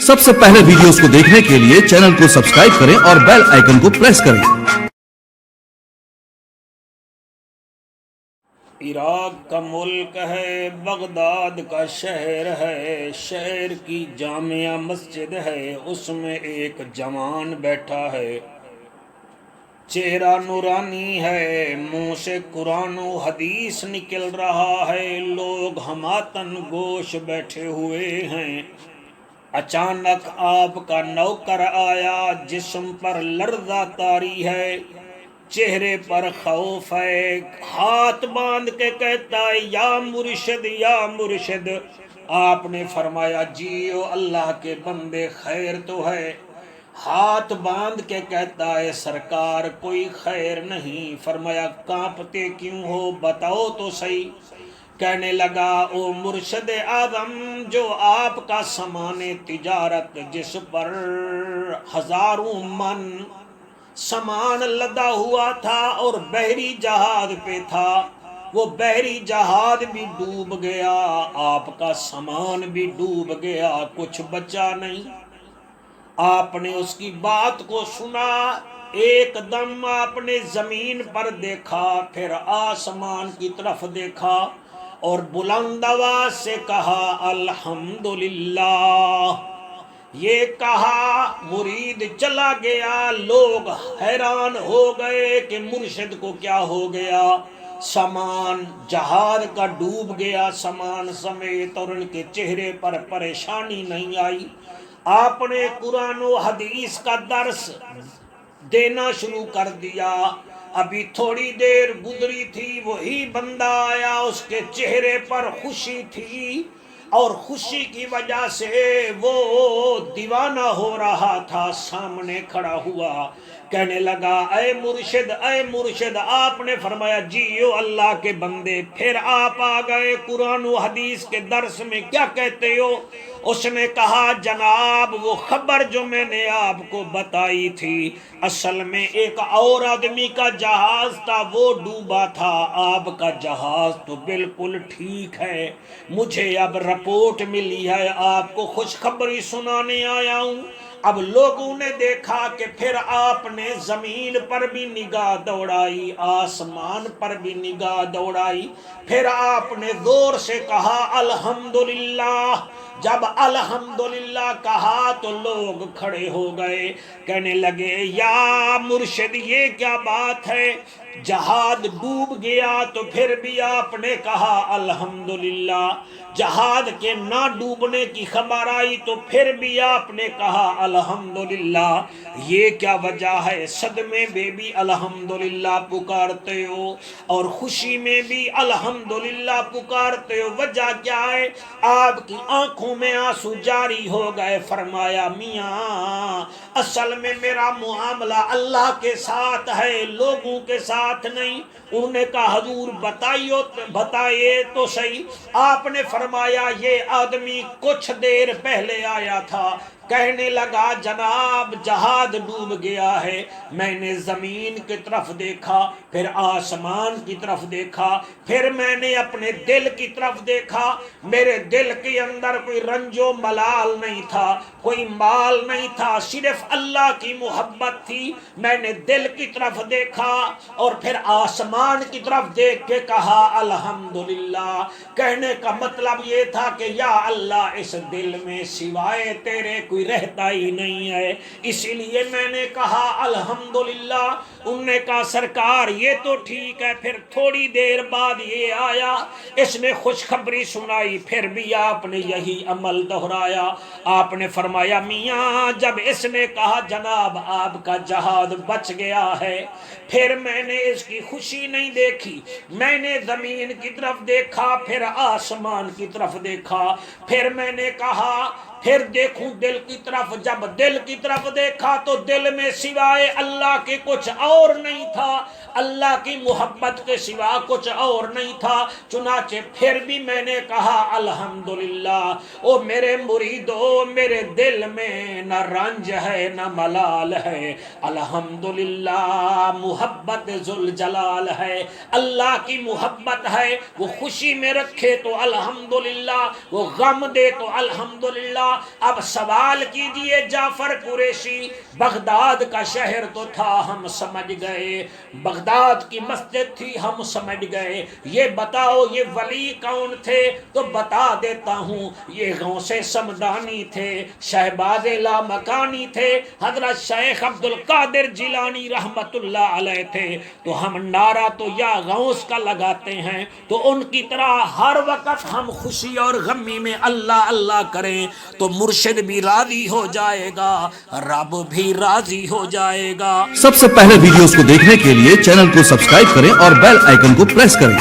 سب سے پہلے ویڈیوز کو دیکھنے کے لیے چینل کو سبسکرائب کریں اور بیل آئیکن کو پریس کریں۔ عراق کا ملک ہے، بغداد کا شہر ہے، شہر کی جامع مسجد ہے، اس میں ایک جوان بیٹھا ہے، چہرہ نورانی ہے، منہ سے قرآن و حدیث نکل رہا ہے، لوگ ہماتن گوش بیٹھے ہوئے ہیں۔ اچانک آپ کا نوکر آیا، جسم پر لرزہ طاری ہے، چہرے پر خوف ہے، ہاتھ باندھ کے کہتا ہے یا مرشد یا مرشد۔ آپ نے فرمایا جیو اللہ کے بندے خیر تو ہے؟ ہاتھ باندھ کے کہتا ہے سرکار کوئی خیر نہیں۔ فرمایا کانپتے کیوں ہو، بتاؤ تو صحیح۔ کہنے لگا او مرشد اعظم، جو آپ کا سامان تجارت جس پر ہزاروں من سامان لدا ہوا تھا اور بحری جہاز پہ تھا، وہ بحری جہاز بھی ڈوب گیا، آپ کا سامان بھی ڈوب گیا، کچھ بچا نہیں۔ آپ نے اس کی بات کو سنا، ایک دم آپ نے زمین پر دیکھا، پھر آسمان کی طرف دیکھا اور بلند آواز سے کہا الحمدللہ۔ یہ کہا مرید چلا گیا، لوگ حیران ہو گئے کہ مرشد کو کیا ہو گیا، سامان جہاز کا ڈوب گیا سامان سمیت، اور ان کے چہرے پر پریشانی نہیں آئی۔ آپ نے قرآن و حدیث کا درس دینا شروع کر دیا۔ ابھی تھوڑی دیر گزری تھی، وہی بندہ آیا، اس کے چہرے پر خوشی تھی اور خوشی کی وجہ سے وہ دیوانہ ہو رہا تھا، سامنے کھڑا ہوا، کہنے لگا اے مرشد اے مرشد۔ آپ نے فرمایا جیو اللہ کے بندے، پھر آپ آ گئے قرآن و حدیث کے درس میں، کیا کہتے ہو؟ اس نے کہا جناب وہ خبر جو میں نے آپ کو بتائی تھی، اصل میں ایک اور آدمی کا جہاز تھا، وہ ڈوبا تھا، آپ کا جہاز تو بالکل ٹھیک ہے، مجھے اب رپورٹ ملی ہے، آپ کو خوشخبری سنانے آیا ہوں۔ اب لوگوں نے دیکھا کہ پھر آپ نے زمین پر بھی نگاہ دوڑائی، آسمان پر بھی نگاہ دوڑائی، پھر آپ نے زور سے کہا الحمدللہ۔ جب الحمدللہ کہا تو لوگ کھڑے ہو گئے، کہنے لگے یا مرشد یہ کیا بات ہے، جہاز ڈوب گیا تو پھر بھی آپ نے کہا الحمدللہ، جہاز کے نہ ڈوبنے کی خبر آئی تو پھر بھی آپ نے کہا الحمدللہ، یہ کیا وجہ ہے؟ صدمے میں بھی الحمدللہ پکارتے ہو اور خوشی میں بھی الحمدللہ پکارتے ہو، وجہ کیا ہے؟ آپ کی آنکھوں میں آنسو جاری ہو گئے۔ فرمایا میاں اصل میں میرا معاملہ اللہ کے ساتھ ہے، لوگوں کے ساتھ نہیں۔ انہوں نے کہا حضور بتائیے تو صحیح۔ آپ نے فرمایا یہ آدمی کچھ دیر پہلے آیا تھا، کہنے لگا جناب جہاز ڈوب گیا ہے، میں نے زمین کی طرف دیکھا، پھر آسمان کی طرف دیکھا، پھر میں نے اپنے دل کی طرف دیکھا، میرے دل کے اندر کوئی رنج و ملال نہیں تھا، کوئی مال نہیں تھا، صرف اللہ کی محبت تھی۔ میں نے دل کی طرف دیکھا اور پھر آسمان کی طرف دیکھ کے کہا الحمدللہ۔ کہنے کا مطلب یہ تھا کہ یا اللہ اس دل میں سوائے تیرے کوئی رہتا ہی نہیں ہے، اسی لیے میں نے کہا الحمدللہ۔ انہوں نے کہا سرکار یہ تو ٹھیک ہے، پھر تھوڑی دیر بعد یہ آیا، اس نے خوشخبری سنائی، پھر بھی آپ نے یہی عمل دہرایا۔ آپ نے فرمایا میاں جب اس نے کہا جناب آپ کا جہاز بچ گیا ہے، پھر میں نے اس کی خوشی نہیں دیکھی، میں نے زمین کی طرف دیکھا، پھر آسمان کی طرف دیکھا، پھر میں نے کہا پھر دیکھوں دل کی طرف، جب دل کی طرف دیکھا تو دل میں سوائے اللہ کے کچھ اور نہیں تھا، اللہ کی محبت کے سوا کچھ اور نہیں تھا۔ چنانچہ پھر بھی میں نے کہا الحمدللہ۔ او میرے مریدو، میرے دل میں نہ رنج ہے نہ ملال ہے، الحمدللہ محبت ذوالجلال ہے، اللہ کی محبت ہے، وہ خوشی میں رکھے تو الحمدللہ، وہ غم دے تو الحمدللہ، اب سوال کیجئے جعفر قریشی، بغداد کا شہر تو تھا ہم سمجھ گئے، بغداد کی مسجد تھی ہم سمجھ گئے، یہ بتاؤ یہ ولی کون تھے؟ تو بتا دیتا ہوں، یہ غوث سمدانی تھے، شہباز لامکانی تھے، حضرت شیخ عبد القادر جیلانی رحمت اللہ علیہ تھے۔ تو ہم نعرہ تو یا غوث کا لگاتے ہیں، تو ان کی طرح ہر وقت ہم خوشی اور غمی میں اللہ اللہ کریں تو مرشد بھی راضی ہو جائے گا، رب بھی راضی ہو جائے گا۔ سب سے پہلے ویڈیوز کو دیکھنے کے لیے چینل کو سبسکرائب کریں اور بیل آئیکن کو پریس کریں۔